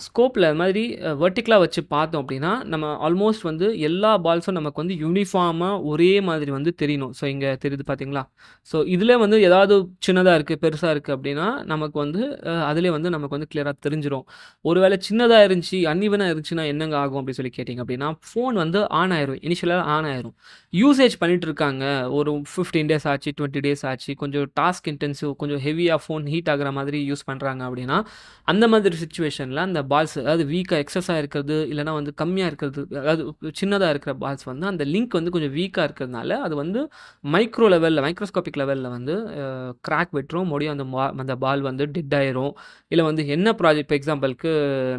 ஸ்கோப்பில் அது மாதிரி வெர்டிக்கலாக வச்சு பார்த்தோம் அப்படின்னா, நம்ம ஆல்மோஸ்ட் வந்து எல்லா பால்ஸும் நமக்கு வந்து யூனிஃபார்மாக ஒரே மாதிரி வந்து தெரியணும். ஸோ இங்கே தெரியுது பார்த்தீங்களா? ஸோ இதில் வந்து ஏதாவது சின்னதாக இருக்குது, பெருசாக இருக்குது அப்படின்னா, நமக்கு வந்து அதிலே வந்து நமக்கு வந்து கிளியராக தெரிஞ்சிரும். ஒருவேளை சின்னதாக இருந்துச்சு, அன்ஈவனாக இருந்துச்சுன்னா என்னங்க ஆகும் அப்படின்னு சொல்லி கேட்டிங்க அப்படின்னா, ஃபோன் வந்து ஆன் ஆயிரும். இனிஷியலாக ஆன் ஆயிரும். யூசேஜ் பண்ணிட்டு இருக்காங்க. ஒரு 15 டேஸ் ஆச்சு, 20 டேஸ் ஆச்சு. கொஞ்சம் டாஸ்க் இன்டென்சிவ், கொஞ்சம் ஹெவியாக ஃபோன் ஹீட் ஆகுற மாதிரி யூஸ் பண்ணுறாங்க அப்படின்னா, அந்த மாதிரி சிச்சுவேஷனில் அந்த பால்ஸ் அதாவது வீக்காக எக்ஸஸாக இருக்கிறது, இல்லைனா வந்து கம்மியாக இருக்கிறது, அதாவது சின்னதாக இருக்கிற பால்ஸ் வந்து அந்த லிங்க் வந்து கொஞ்சம் வீக்காக இருக்கிறதுனால அது வந்து மைக்ரோ லெவலில், மைக்ரோஸ்கோபிக் லெவலில் வந்து கிராக் விட்டுரும். மறுபடியும் அந்த பால் வந்து டெட் ஆயிரும். இல்லை வந்து என்ன ப்ராஜெக்ட், இப்போ எக்ஸாம்பிளுக்கு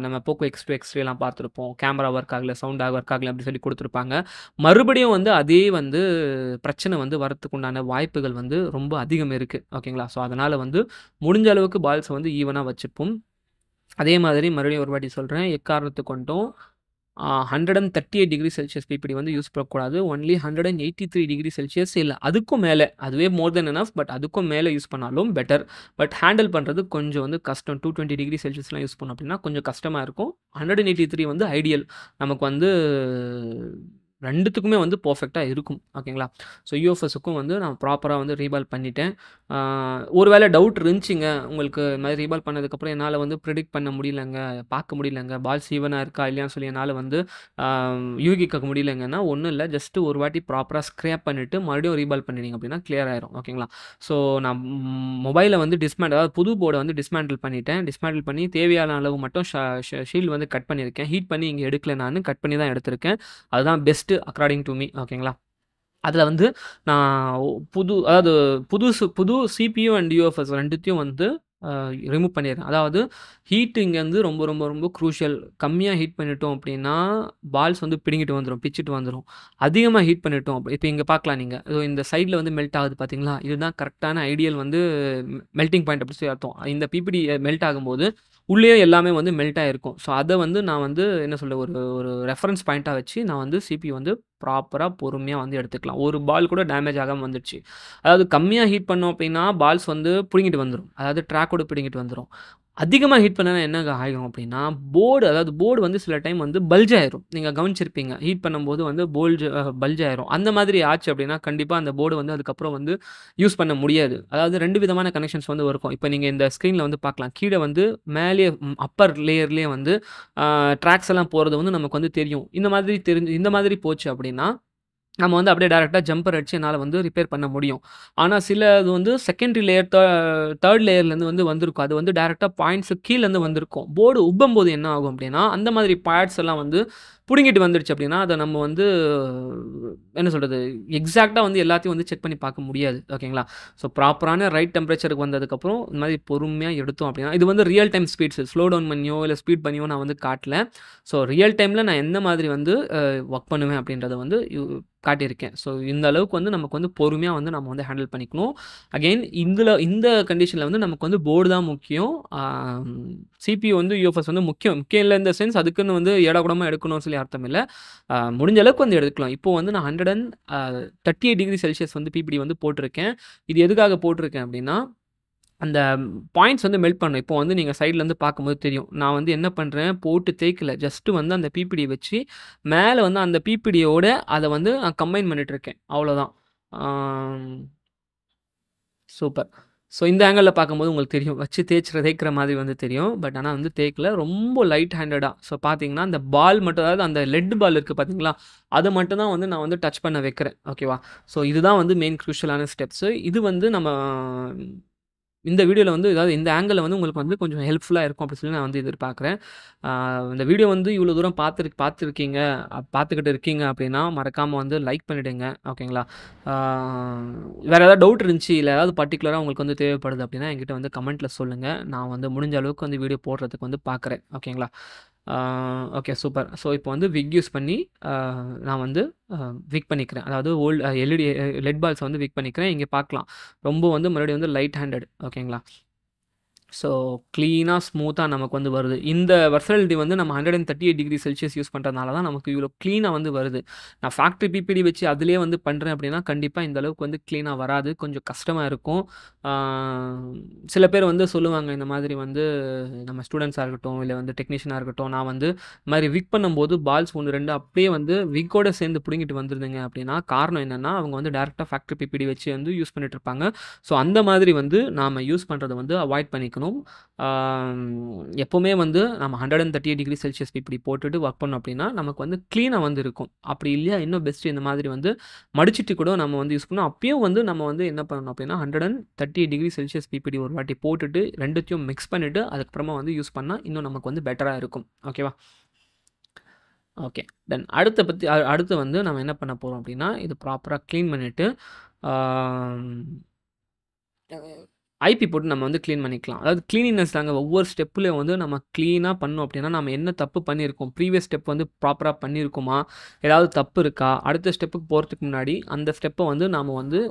நம்ம போக்கோ X2 X3 பார்த்துருப்போம். கேமரா ஒர்க் ஆகலை, சவுண்ட் ஒர்க் ஆகலை அப்படி சொல்லி கொடுத்துருப்பாங்க. மறுபடியும் வந்து அதே வந்து பிரச்சனை வந்து வரத்துக்கு உண்டான வாய்ப்புகள் வந்து ரொம்ப அதிகம் இருக்குது. ஓகேங்களா? ஸோ அதனால் வந்து முடிஞ்ச அளவுக்கு பால்ஸை வந்து ஈவனாக வச்சுப்போம். அதே மாதிரி மறுபடியும் ஒரு வாட்டி சொல்கிறேன், எக்காரணத்துக்கு கொண்டும் 138 டிகிரி செல்சியஸ் பிபிடி வந்து யூஸ் பண்ணக்கூடாது. ஒன்லி 183 டிகிரி செல்சியஸ் இல்லை அதுக்கும் மேலே, அதுவே மோர் தென் எனஃப். பட் அதுக்கும் மேலே யூஸ் பண்ணாலும் பெட்டர். பட் ஹேண்டில் பண்ணுறது கொஞ்சம் வந்து கஷ்டம். 220 டிகிரி செல்சியஸ்லாம் யூஸ் பண்ணோம் அப்படின்னா கொஞ்சம் கஷ்டமாக இருக்கும். 183 வந்து ஐடியல். நமக்கு வந்து 2த்துக்குமே வந்து பெர்ஃபெக்ட்டாக இருக்கும். ஓகேங்களா? ஸோ யூஎஃப்எஸ்ஸுக்கும் வந்து நான் ப்ராப்பராக வந்து ரீபால் பண்ணிட்டேன். ஒரு வேளை டவுட் இருந்துச்சுங்க உங்களுக்கு, இது மாதிரி ரீபால் பண்ணதுக்கப்புறம் என்னால் வந்து ப்ரிடிக்ட் பண்ண முடியலங்க, பார்க்க முடியலங்க, பால்ஸ் ஈவனாக இருக்கா இல்லையான்னு சொல்லி என்னால் வந்து யூகிக்க முடியலங்கன்னா, ஒன்றும் இல்லை, ஜஸ்ட்டு ஒரு வாட்டி ப்ராப்பராக ஸ்க்ராப் பண்ணிவிட்டு மறுபடியும் ரீபால் பண்ணிட்டீங்க அப்படின்னா கிளியர் ஆயிரும். ஓகேங்களா? ஸோ நான் மொபைலை வந்து அதாவது புது போர்டை வந்து டிஸ்மேண்டில் பண்ணிட்டேன். டிஸ்மேண்டில் பண்ணி தேவையான அளவு மட்டும் ஷீல்டு வந்து கட் பண்ணியிருக்கேன். ஹீட் பண்ணி இங்கே எடுக்கல, நான் கட் பண்ணி தான் எடுத்திருக்கேன். அதுதான் பெஸ்ட்டு அக்கார்டிங் டு மீ. ஓகேங்களா? அதில் வந்து நான் அதாவது புது சிபியு அண்ட் யூஎஃப்எஸ் 2த்தையும் வந்து ரிமூவ் பண்ணிடுறேன். அதாவது ஹீட் இங்கே வந்து ரொம்ப ரொம்ப ரொம்ப க்ரூஷியல். கம்மியாக ஹீட் பண்ணிட்டோம் அப்படின்னா பால்ஸ் வந்து பிடுங்கிட்டு வந்துடும், பிச்சுட்டு வந்துடும். அதிகமாக ஹீட் பண்ணிட்டோம் இப்போ இங்கே பார்க்கலாம் நீங்கள், இந்த சைடில் வந்து மெல்ட் ஆகுது பார்த்தீங்களா? இதுதான் கரெக்டான ஐடியல் வந்து மெல்ட்டிங் பாயிண்ட் அப்படி சொல்லி அர்த்தம். இந்த பிபிடி மெல்ட் ஆகும்போது உள்ளேயே எல்லாமே வந்து மெல்ட் ஆகிருக்கும். ஸோ அதை வந்து நான் வந்து என்ன சொல்ல, ஒரு ரெஃபரன்ஸ் பாயிண்ட்டாக வச்சு நான் வந்து சிபியு வந்து ப்ராப்பராக பொறுமையாக வந்து எடுத்துக்கலாம். ஒரு பால் கூட டேமேஜ் ஆகாமல் வந்துடுச்சு. அதாவது கம்மியாக ஹீட் பண்ணோம் அப்படின்னா பால்ஸ் வந்து பிடுங்கிட்டு வந்துடும், அதாவது ட்ராக்கோடு பிடுங்கிட்டு வந்துடும். அதிகமாக ஹீட் பண்ணனா என்ன ஆகும் அப்படின்னா, போர்டு வந்து சில டைம் வந்து பல்ஜ் ஆயிரும். நீங்கள் கவனிச்சிருப்பீங்க, ஹீட் பண்ணும்போது வந்து பல்ஜ் ஆயிரும். அந்த மாதிரி ஆச்சு அப்படின்னா கண்டிப்பாக அந்த போர்டு வந்து அதுக்கப்புறம் வந்து யூஸ் பண்ண முடியாது. அதாவது 2 விதமான கனெக்ஷன்ஸ் வந்து இருக்கும். இப்போ நீங்கள் இந்த ஸ்க்ரீனில் வந்து பார்க்கலாம், கீழே வந்து மேலே அப்பர் லேயர்லேயே வந்து ட்ராக்ஸ் எல்லாம் போகிறது வந்து நமக்கு வந்து தெரியும். இந்த மாதிரி போச்சு அப்படின்னா நம்ம வந்து அப்படியே டைரக்ட்டாக ஜம்பர் அடிச்சு என்னால் வந்து ரிப்பேர் பண்ண முடியும். ஆனால் சில இது வந்து செகண்டரி லேயர், 3 லேயர்லேருந்து வந்து வந்திருக்கும். அது வந்து டைரக்ட்டாக பாயிண்ட்ஸு கீழேருந்து வந்திருக்கும். போர்டு உப்பும்போது என்ன ஆகும் அப்படின்னா, அந்த மாதிரி பார்ட்ஸ் எல்லாம் வந்து பிடுங்கிட்டு வந்துடுச்சு அப்படின்னா, அதை நம்ம வந்து என்ன சொல்கிறது, எக்ஸாக்ட்டாக வந்து எல்லாத்தையும் வந்து செக் பண்ணி பார்க்க முடியாது. ஓகேங்களா? ஸோ ப்ராப்பரான ரைட் டெம்பரேச்சருக்கு வந்ததுக்கப்புறம் இந்த மாதிரி பொறுமையாக எடுத்தோம் அப்படின்னா, இது வந்து real time speeds, slow down பண்ணியோ இல்லை ஸ்பீட் பண்ணியோ நான் வந்து காட்டல. ஸோ ரியல் டைமில் நான் எந்த மாதிரி வந்து ஒர்க் பண்ணுவேன் அப்படின்றத வந்து காட்டியிருக்கேன். ஸோ இந்த அளவுக்கு வந்து நமக்கு வந்து பொறுமையாக வந்து நம்ம வந்து ஹேண்டில் பண்ணிக்கணும். அகெயின் இந்த கண்டிஷனில் வந்து நமக்கு வந்து போர்டு தான் முக்கியம். சிபியு வந்து யூஎஃப்எஸ் வந்து முக்கியம் இல்லை இந்த சென்ஸ் அதுக்குன்னு வந்து ஏடாகூடமாக எடுக்கணும்னு சொல்லி அர்த்தம் இல்லை. முடிஞ்ச அளவுக்கு வந்து எடுத்துக்கலாம். இப்போ வந்து நான் 138 டிகிரி செல்சியஸ் வந்து பிபிடி வந்து போட்டிருக்கேன். இது எதுக்காக போட்டிருக்கேன் அப்படின்னா, அந்த பாயிண்ட்ஸ் வந்து மெல்ட் பண்ணும். இப்போ வந்து நீங்கள் சைட்லேருந்து பார்க்கும்போது தெரியும். நான் வந்து என்ன பண்ணுறேன், போட்டு தேய்க்கல. ஜஸ்ட்டு வந்து அந்த பிபிடி வச்சு மேலே வந்து அந்த பிபிடியோட அதை வந்து நான் கம்பைன் பண்ணிட்டுருக்கேன். அவ்வளோதான். சூப்பர். ஸோ இந்த ஆங்கிளில் பார்க்கும்போது உங்களுக்கு தெரியும். வச்சு தேய்க்கிற மாதிரி வந்து தெரியும். பட் ஆனால் வந்து தேய்க்கல. ரொம்ப லைட் ஹேண்டடாக. ஸோ பார்த்தீங்கன்னா அந்த பால் மட்டும், அதாவது அந்த லெட் பால் இருக்குது பார்த்தீங்களா? அதை மட்டும் தான் வந்து நான் வந்து டச் பண்ண வைக்கிறேன். ஓகேவா? ஸோ இதுதான் வந்து மெயின் க்ரூஷியலான ஸ்டெப்ஸு. இது வந்து நம்ம இந்த வீடியோவில் வந்து ஏதாவது இந்த ஆங்கிளில் வந்து உங்களுக்கு வந்து கொஞ்சம் ஹெல்ப்ஃபுல்லாக இருக்கும் அப்படின்னு சொல்லி நான் வந்து எதிர்பார்க்குறேன். இந்த வீடியோ வந்து இவ்வளோ தூரம் பார்த்துக்கிட்டு இருக்கீங்க அப்படின்னா மறக்காமல் வந்து லைக் பண்ணிவிடுங்க. ஓகேங்களா? வேறு ஏதாவது டவுட் இருந்துச்சு, இல்லை ஏதாவது பர்டிகுலராக உங்களுக்கு வந்து தேவைப்படுது அப்படின்னா என்கிட்ட வந்து கமெண்ட்டில் சொல்லுங்கள். நான் வந்து முடிஞ்ச அளவுக்கு வந்து வீடியோ போடுறதுக்கு வந்து பார்க்குறேன். ஓகேங்களா? Okay, super. ஸோ இப்போ வந்து விக் யூஸ் பண்ணி நான் வந்து விக் பண்ணிக்கிறேன். அதாவது எல்இடி லெட் பால்ஸை வந்து விக் பண்ணிக்கிறேன். இங்கே பார்க்கலாம், ரொம்ப வந்து மறுபடியும் வந்து லைட் ஹேண்டட். ஓகேங்களா? ஸோ க்ளீனாக, ஸ்மூத்தாக நமக்கு வந்து வருது. இந்த வெர்சலிட்டி வந்து நம்ம 138 டிகிரி செல்சியஸ் யூஸ் பண்ணுறதுனால தான் நமக்கு இவ்வளோ க்ளீனாக வந்து வருது. நான் ஃபேக்ட்ரி பிபிடி வச்சு அதிலேயே வந்து பண்ணுறேன் அப்படின்னா, கண்டிப்பாக இந்த அளவுக்கு வந்து க்ளீனாக வராது. கொஞ்சம் கஷ்டமாக இருக்கும். ஆ, சில பேர் வந்து சொல்லுவாங்க, இந்த மாதிரி வந்து நம்ம ஸ்டூடெண்ட்ஸாக இருக்கட்டும், இல்லை வந்து டெக்னீஷியனாக இருக்கட்டும், நான் வந்து இந்த மாதிரி விக் பண்ணும்போது பால்ஸ் 1, 2 அப்படியே வந்து விக்கோட சேர்ந்து பிடுங்கிட்டு வந்துருதுங்க அப்படின்னா, காரணம் என்னென்னா, அவங்க வந்து டேரெக்டாக ஃபேக்ட்ரி பிபிடி வச்சு வந்து யூஸ் பண்ணிட்டு இருப்பாங்க. ஸோ அந்த மாதிரி வந்து நாம் யூஸ் பண்ணுறதை வந்து அவாய்ட் பண்ணிக்கணும். எப்போவுமே வந்து நம்ம 138 டிகிரி செல்சியஸ் இப்படி போட்டுட்டு ஒர்க் பண்ணோம் அப்படின்னா, நமக்கு வந்து க்ளீனாக வந்து இருக்கும். அப்படி இல்லையா இன்னும் பெஸ்ட்டு, இந்த மாதிரி வந்து மடிச்சிட்டு கூட நம்ம வந்து யூஸ் பண்ணணும். அப்பயும் வந்து நம்ம வந்து என்ன பண்ணணும் அப்படின்னா, 138 டிகிரி செல்சியஸ் பிபிடி ஒரு வாட்டி போட்டுட்டு 2த்தையும் மிக்ஸ் பண்ணிவிட்டு அதுக்கப்புறமா வந்து யூஸ் பண்ணால் இன்னும் நமக்கு வந்து பெட்டராக இருக்கும். ஓகேவா? Okay, done. அடுத்து வந்து நம்ம என்ன பண்ண போகிறோம் அப்படின்னா, இது ப்ராப்பராக க்ளீன் பண்ணிவிட்டு ஐபி போட்டு நம்ம வந்து க்ளீன் பண்ணிக்கலாம். அதாவது க்ளீனினஸ் தாங்க. ஒவ்வொரு ஸ்டெப்லேயும் வந்து நம்ம க்ளீனாக பண்ணோம் அப்படின்னா, நம்ம என்ன தப்பு பண்ணியிருக்கோம், ப்ரீவியஸ் ஸ்டெப் வந்து ப்ராப்பராக பண்ணியிருக்கோமா, ஏதாவது தப்பு இருக்கா, அடுத்த ஸ்டெப்புக்கு போகிறதுக்கு முன்னாடி அந்த ஸ்டெப்பை வந்து நாம் வந்து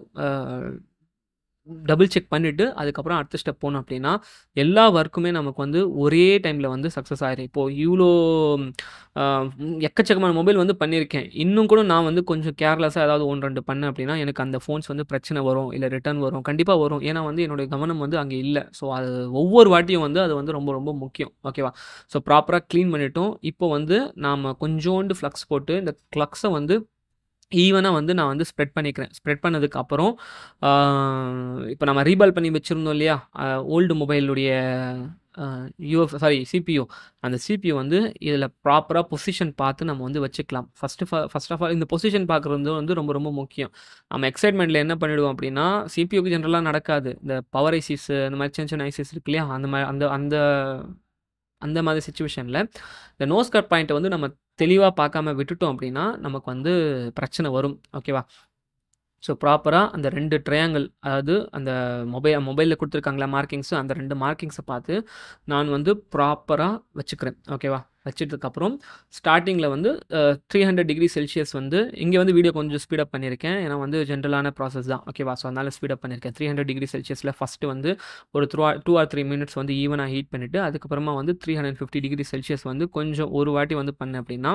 டபுள் செக் பண்ணிவிட்டு அதுக்கப்புறம் அடுத்த ஸ்டெப் போனோம் அப்படின்னா, எல்லா ஒர்க்குமே நமக்கு வந்து ஒரே டைமில் வந்து சக்ஸஸ் ஆயிரும். இப்போது இவ்வளோ எக்கச்சக்கமான மொபைல் வந்து பண்ணியிருக்கேன். இன்னும் கூட நான் வந்து கொஞ்சம் கேர்லெஸ்ஸாக ஏதாவது 1, 2 பண்ணேன் அப்படின்னா, எனக்கு அந்த ஃபோன்ஸ் வந்து பிரச்சனை வரும், இல்லை ரிட்டர்ன் வரும். கண்டிப்பாக வரும். ஏன்னா வந்து என்னுடைய கவனம் வந்து அங்கே இல்ல. ஸோ அது ஒவ்வொரு வாட்டியும் வந்து அது வந்து ரொம்ப ரொம்ப முக்கியம். ஓகேவா? ஸோ ப்ராப்பராக க்ளீன் பண்ணிட்டோம். இப்போ வந்து நாம கொஞ்சோண்டு ஃப்ளக்ஸ் போட்டு இந்த ஃப்ளக்ஸை வந்து ஈவனா வந்து நான் வந்து ஸ்ப்ரெட் பண்ணிக்கிறேன். ஸ்ப்ரெட் பண்ணதுக்கப்புறம் இப்போ நம்ம ரீபால் பண்ணி வச்சுருந்தோம் இல்லையா? ஓல்டு மொபைலுடைய சிபியு. அந்த சிபியு வந்து இதில் ப்ராப்பரா பொசிஷன் பார்த்து நம்ம வந்து வச்சுக்கலாம். ஃபர்ஸ்ட் ஆஃப் ஆல் இந்த பொசிஷன் பார்க்குறது வந்து ரொம்ப ரொம்ப முக்கியம். நம்ம எக்ஸைட்மெண்ட்ல என்ன பண்ணிடுவோம் அப்படின்னா, சிபியுக்கு ஜென்ரலா நடக்காது. இந்த பவர் ஐசிஸ் இந்த மாதிரி சின்ன சின்ன ஐசிஸ் இருக்கு இல்லையா? அந்த மாரி அந்த அந்த அந்த மாதிரி சிச்சுவேஷன்ல இந்த நோஸ் கட் பாயிண்ட்ட வந்து நம்ம தெளிவா பார்க்காம விட்டுட்டோம் அப்படின்னா, நமக்கு வந்து பிரச்சனை வரும். ஓகேவா? ஸோ ப்ராப்பரா அந்த 2 ட்ரையாங்கிள், அதாவது அந்த மொபைல்ல குடுத்துருக்காங்கல்ல மார்க்கிங்ஸு, அந்த 2 மார்க்கிங்ஸை பார்த்து நான் வந்து ப்ராப்பரா வச்சுக்கிறேன். ஓகேவா? வச்சிட்டதுக்கப்புறம் ஸ்டார்ட்டிங்கில வந்து 300 டிகிரி செல்சியஸ் வந்து இங்கே வந்து வீடியோ கொஞ்சம் ஸ்பீடப் பண்ணியிருக்கேன். ஏன்னா வந்து ஜென்ரலான ப்ராசஸ் தான். ஓகேவா? ஸோ அதனால ஸ்பீடப் பண்ணியிருக்கேன். 300 டிகிரி செல்சியஸில் ஃபஸ்ட்டு வந்து ஒரு 2 ஆர் 3 மினிட்ஸ் வந்து ஈவனா ஹீட் பண்ணிட்டு, அதுக்கப்புறமா வந்து 350 டிகிரி செல்சியஸ் வந்து கொஞ்சம் ஒரு வாட்டி வந்து பண்ணேன் அப்படின்னா,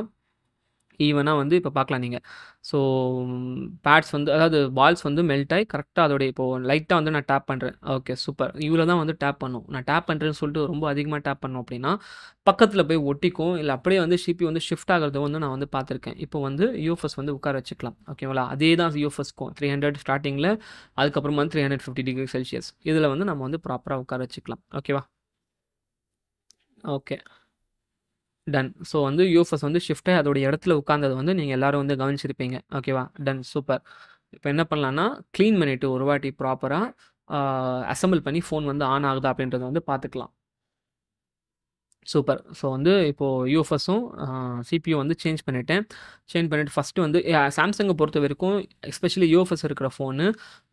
ஈவனா வந்து இப்போ பார்க்கலாம் நீங்க. ஸோ பேட்ஸ் வந்து, அதாவது பால்ஸ் வந்து மெல்ட் ஆயி கரெக்ட்டா அதோடைய இப்போ லைட்டா வந்து நான் டேப் பண்றேன். Okay, super. இவ்வளோ தான் வந்து டேப் பண்ணணும். நான் டேப் பண்றேன்னு சொல்லிட்டு ரொம்ப அதிகமா டேப் பண்ணோம் அப்படின்னா, பக்கத்தில போய் ஒட்டிக்கும். இல்ல அப்படியே வந்து சிபி வந்து ஷிஃப்ட் ஆகுறத வந்து நான் வந்து பார்த்துருக்கேன். இப்போ வந்து யூஎஃப்எஸ் வந்து உட்கார வச்சுக்கலாம். ஓகேங்களா? அதே தான் யூஎஃப்எஸ்க்கும் 300 ஸ்டார்ட்டிங்கில, அதுக்கப்புறமா வந்து 350 டிகிரி செல்சியஸ். இதில வந்து நம்ம வந்து ப்ராப்பரா உட்கார வச்சுக்கலாம். ஓகேவா? ஓகே. டன். ஸோ வந்து யூஎஃப்எஸ் வந்து ஷிஃப்ட் ஆயி அதோட இடத்துல உட்கார்ந்தத வந்து நீங்க எல்லாரும் வந்து கவனிச்சிருப்பீங்க. ஓகேவா? டன். சூப்பர். இப்போ என்ன பண்ணலான்னா, கிளீன் பண்ணிட்டு ஒரு வாட்டி ப்ராப்பரா அசெம்பிள் பண்ணி ஃபோன் வந்து ஆன் ஆகுதா அப்படின்றத வந்து பார்த்துக்கலாம். சூப்பர். ஸோ வந்து இப்போ யூஎஃப்எஸும் சிபியூ வந்து சேஞ்ச் பண்ணிட்டேன். சேஞ்ச் பண்ணிட்டு ஃபஸ்ட்டு வந்து சாம்சங்கை பொறுத்தவரைக்கும் எஸ்பெஷலி யூஎஃப்எஸ் இருக்கிற ஃபோனு,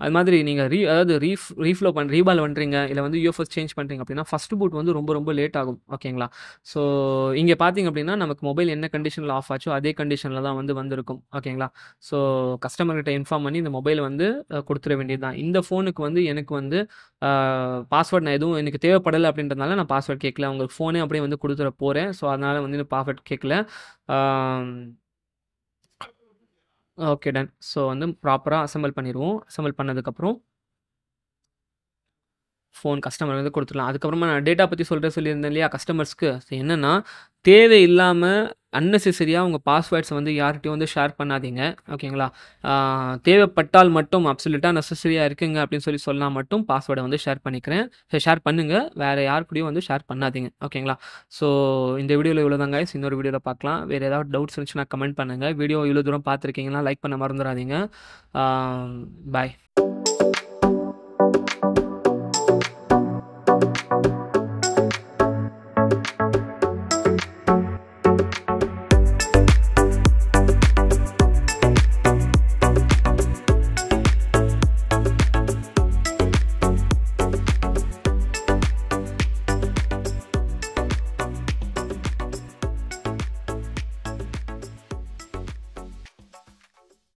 அது மாதிரி நீங்கள் அதாவது ரீபால் பண்ணுறீங்க, இல்லை வந்து யூஎஃப்எஸ் சேஞ்ச் பண்ணுறீங்க அப்படின்னா, ஃபஸ்ட்டு பூட் வந்து ரொம்ப ரொம்ப லேட் ஆகும். ஓகேங்களா? ஸோ இங்கே பார்த்தீங்க அப்படின்னா, நமக்கு மொபைல் என்ன கண்டிஷனில் ஆஃப் ஆச்சோ அதே கண்டிஷனில் தான் வந்து வந்திருக்கும். ஓகேங்களா? ஸோ கஸ்டமர்கிட்ட இன்ஃபார்ம் பண்ணி இந்த மொபைலை வந்து கொடுத்துட வேண்டியது தான். இந்த ஃபோனுக்கு வந்து எனக்கு வந்து பாஸ்வேர்ட் நான் எதுவும் எனக்கு தேவைப்படலை அப்படின்றதுனால நான் பாஸ்வேர்ட் கேட்கல. உங்களுக்கு ஃபோனே அப்படியே வந்து கொடுத்துட போறேன். ஸோ அதனால வந்து இன்னும் பாஸ்வேர்ட் கேட்கல. Okay, done. ஸோ வந்து ப்ராப்பரா அசெம்பிள் பண்ணிருவோம். அசெம்பிள் பண்ணதுக்கப்புறம் ஃபோன் கஸ்டமர் வந்து குடுத்துடலாம். அதுக்கப்புறமா நான் டேட்டா பத்தி சொல்லியிருந்தேன் இல்லையா கஸ்டமர்ஸ்க்கு. என்னன்னா, தேவையில்லாம அன்னெசசரியா உங்க பாஸ்வேர்ட்ஸ வந்து யார்கிட்டயும் வந்து ஷேர் பண்ணாதீங்க. ஓகேங்களா? தேவைப்பட்டால் மட்டும் அப்சல்யூட்டா நெசசரியா இருக்குங்க அப்படின்னு சொன்னா மட்டும் பாஸ்வேர்ட வந்து ஷேர் பண்ணுங்க. வேற யார் கூடயும் வந்து ஷேர் பண்ணாதீங்க. ஓகேங்களா? ஸோ இந்த வீடியோல இவ்வளோதான் கைஸ். இன்னொரு வீடியோல பார்க்கலாம். வேற ஏதாவது டவுட்ஸ் இருந்துச்சுன்னா கமெண்ட் பண்ணுங்க. வீடியோ இவ்வளோ தூரம் பார்த்துருக்கீங்கன்னா லைக் பண்ண மறந்துறாதீங்க. பாய்.